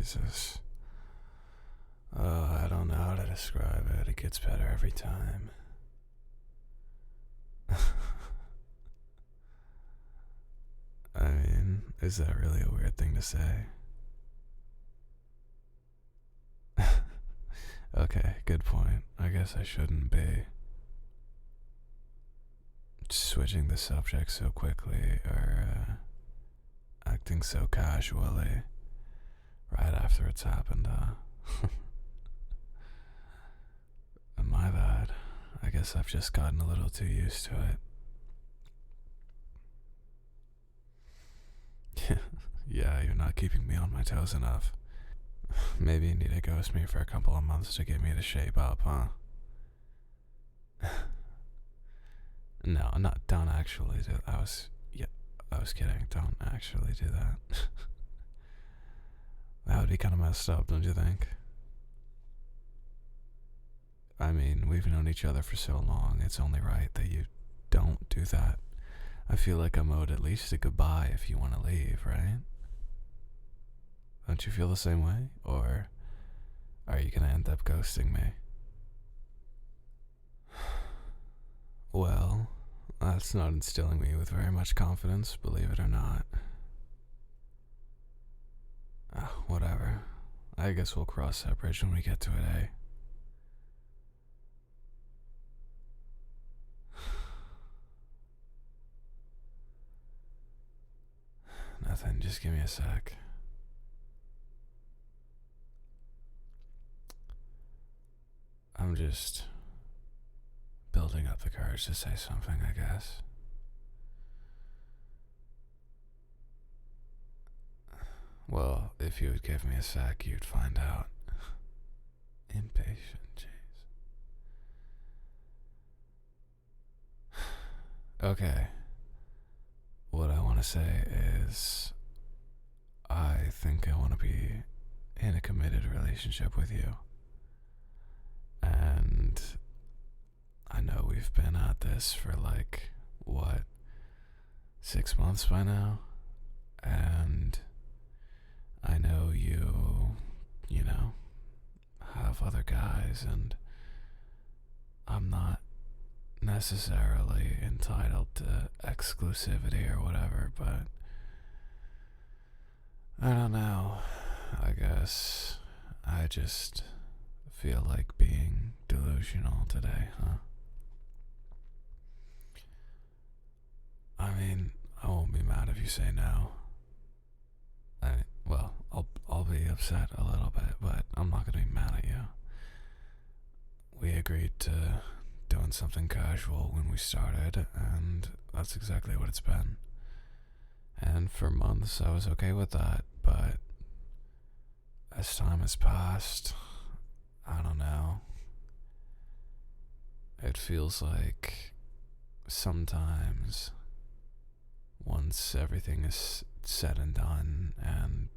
Jesus. I don't know how to describe it. It gets better every time. I mean, is that really a weird thing to say? Okay, good point. I guess I shouldn't be switching the subject so quickly or acting so casually right after it's happened, My bad. I guess I've just gotten a little too used to it. Yeah, you're not keeping me on my toes enough. Maybe you need to ghost me for a couple of months to get me to shape up, huh? No, don't actually do that. I was kidding. Don't actually do that. That would be kind of messed up, don't you think? I mean, we've known each other for so long, it's only right that you don't do that. I feel like I'm owed at least a goodbye if you want to leave, right? Don't you feel the same way? Or are you gonna end up ghosting me? Well, that's not instilling me with very much confidence, believe it or not. Whatever. I guess we'll cross that bridge when we get to it, eh? Nothing, just give me a sec. I'm just building up the courage to say something, I guess. Well, if you would give me a sec, you'd find out. Impatient, jeez. Okay. What I want to say is, I think I want to be in a committed relationship with you. And I know we've been at this for 6 months by now? And I know you know, have other guys, and I'm not necessarily entitled to exclusivity or whatever, but I don't know. I guess I just feel like being delusional today, huh? I mean, I won't be mad if you say no. I'll be upset a little bit, but I'm not gonna be mad at you. We agreed to doing something casual when we started, and that's exactly what it's been. And for months I was okay with that, but as time has passed, I don't know. It feels like sometimes, once everything is said and done and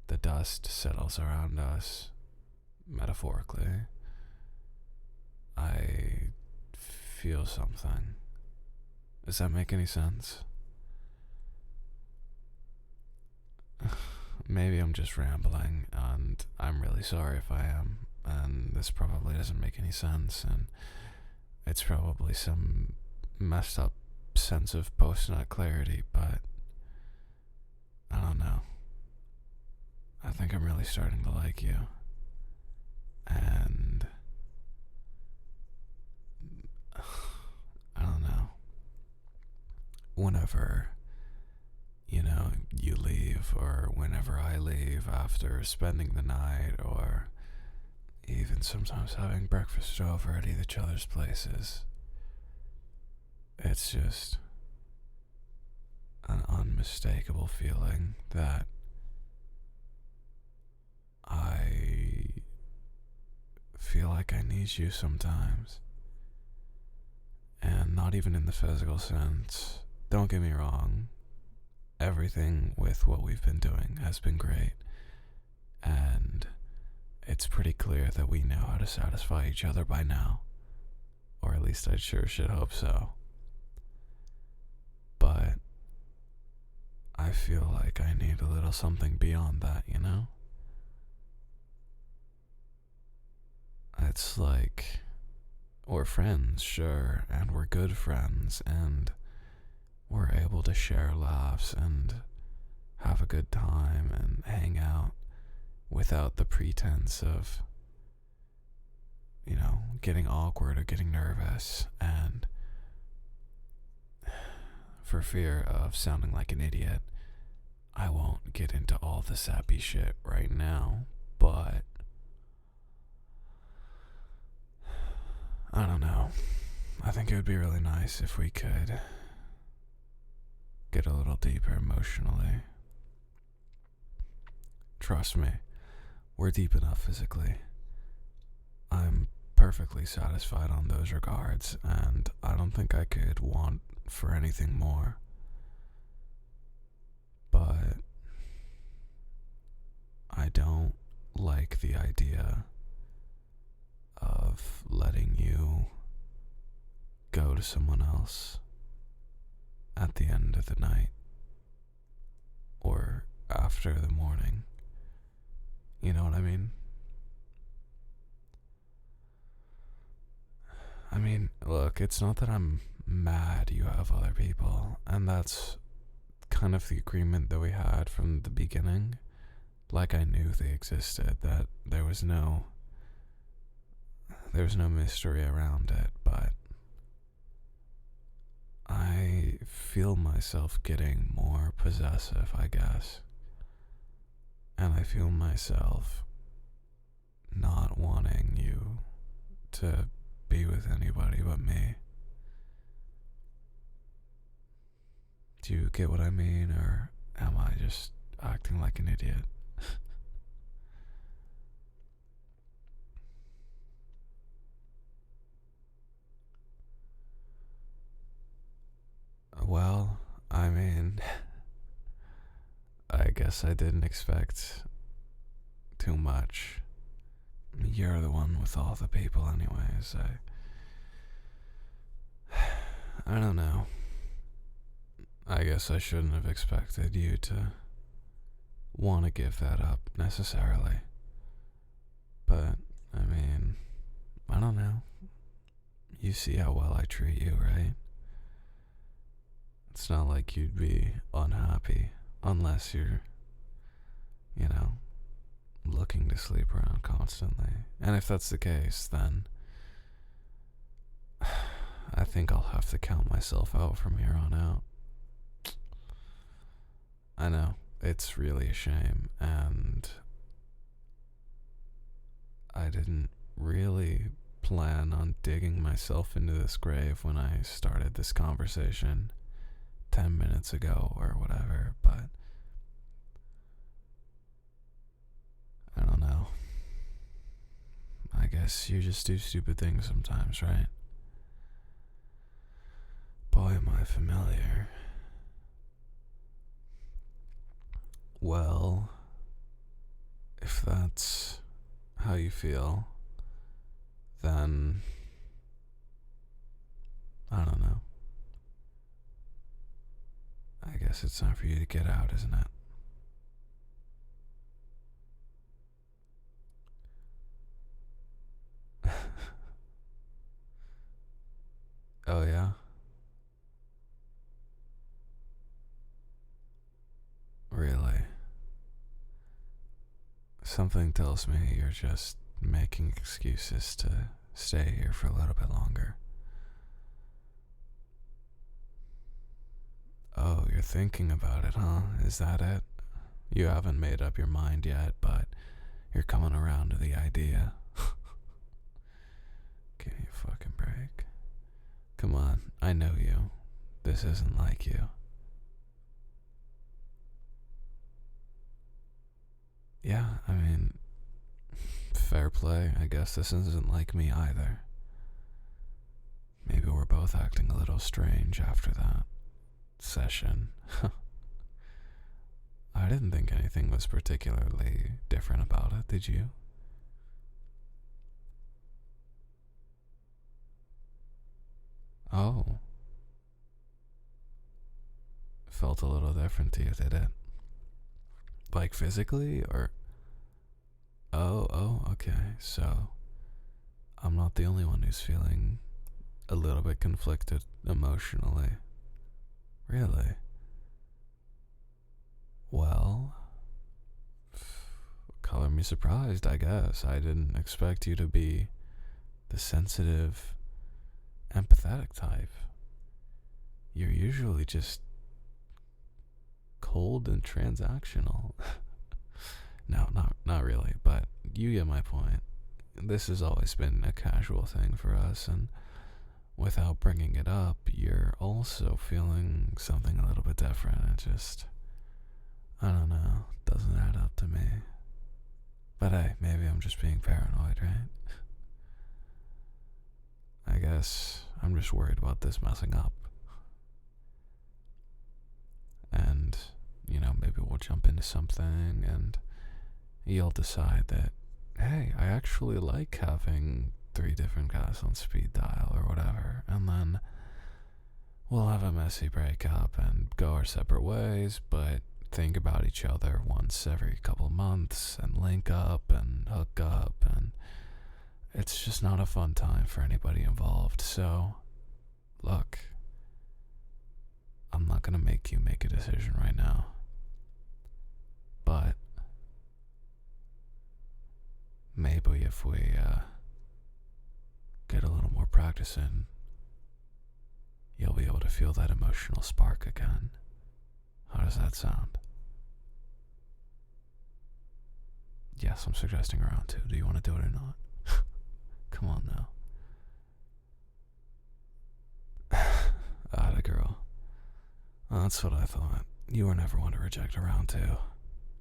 the dust settles around us, metaphorically, I feel something. Does that make any sense? Maybe I'm just rambling, and I'm really sorry if I am, and this probably doesn't make any sense, and it's probably some messed up sense of post-nut clarity, but I don't know. I think I'm really starting to like you, and I don't know. Whenever, you leave, or whenever I leave after spending the night, or even sometimes having breakfast over at each other's places, it's just an unmistakable feeling that I feel like I need you sometimes. And not even in the physical sense. Don't get me wrong. Everything with what we've been doing has been great. And it's pretty clear that we know how to satisfy each other by now. Or at least I sure should hope so. But I feel like I need a little something beyond that, you know? it's like we're friends, sure, and we're good friends, and we're able to share laughs and have a good time and hang out without the pretense of, getting awkward or getting nervous, and for fear of sounding like an idiot, I won't get into all the sappy shit right now, but I don't know. I think it would be really nice if we could get a little deeper emotionally. Trust me, we're deep enough physically. I'm perfectly satisfied on those regards, and I don't think I could want for anything more. But I don't like the idea of letting you go to someone else at the end of the night or after the morning. You know what I mean? I mean, look, it's not that I'm mad you have other people, and that's kind of the agreement that we had from the beginning. Like, I knew they existed, that there was no mystery around it, but I feel myself getting more possessive, I guess. And I feel myself not wanting you to be with anybody but me. Do you get what I mean, or am I just acting like an idiot? Well, I mean, I guess I didn't expect too much. You're the one with all the people anyways. I don't know. I guess I shouldn't have expected you to want to give that up necessarily. But, I mean, I don't know. You see how well I treat you, right? It's not like you'd be unhappy unless you're, looking to sleep around constantly. And if that's the case, then I think I'll have to count myself out from here on out. I know, it's really a shame, and I didn't really plan on digging myself into this grave when I started this conversation 10 minutes ago or whatever, but I don't know. I guess you just do stupid things sometimes, right? Boy, am I familiar. Well, if that's how you feel, then I don't know. I guess it's time for you to get out, isn't it? Oh, yeah? Really? Something tells me you're just making excuses to stay here for a little bit longer. Oh, you're thinking about it, huh? Is that it? You haven't made up your mind yet, but you're coming around to the idea. Give me a fucking break. Come on, I know you. This isn't like you. Yeah, I mean, fair play. I guess this isn't like me either. Maybe we're both acting a little strange after that session. I didn't think anything was particularly different about it, did you? Oh. Felt a little different to you, did it? Like physically, or? Oh, okay. So, I'm not the only one who's feeling a little bit conflicted emotionally. Really? Well, color me surprised, I guess. I didn't expect you to be the sensitive, empathetic type. You're usually just cold and transactional. No, not really, but you get my point. This has always been a casual thing for us, and without bringing it up, you're also feeling something a little bit different. It just, I don't know, doesn't add up to me. But hey, maybe I'm just being paranoid, right? I guess I'm just worried about this messing up. And, maybe we'll jump into something and you'll decide that, hey, I actually like having 3 different guys on speed dial or whatever. And then we'll have a messy breakup and go our separate ways, but think about each other once every couple months and link up and hook up, and it's just not a fun time for anybody involved. So, look, I'm not gonna make you make a decision right now, but maybe if we get a little more practice in, you'll be able to feel that emotional spark again. How does that sound? Yes, I'm suggesting round 2. Do you want to do it or not? Come on now. Atta girl. Well, that's what I thought. You were never one to reject a round 2,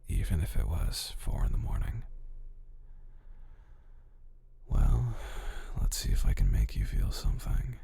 even if it was 4 in the morning. Well, let's see if I can make you feel something.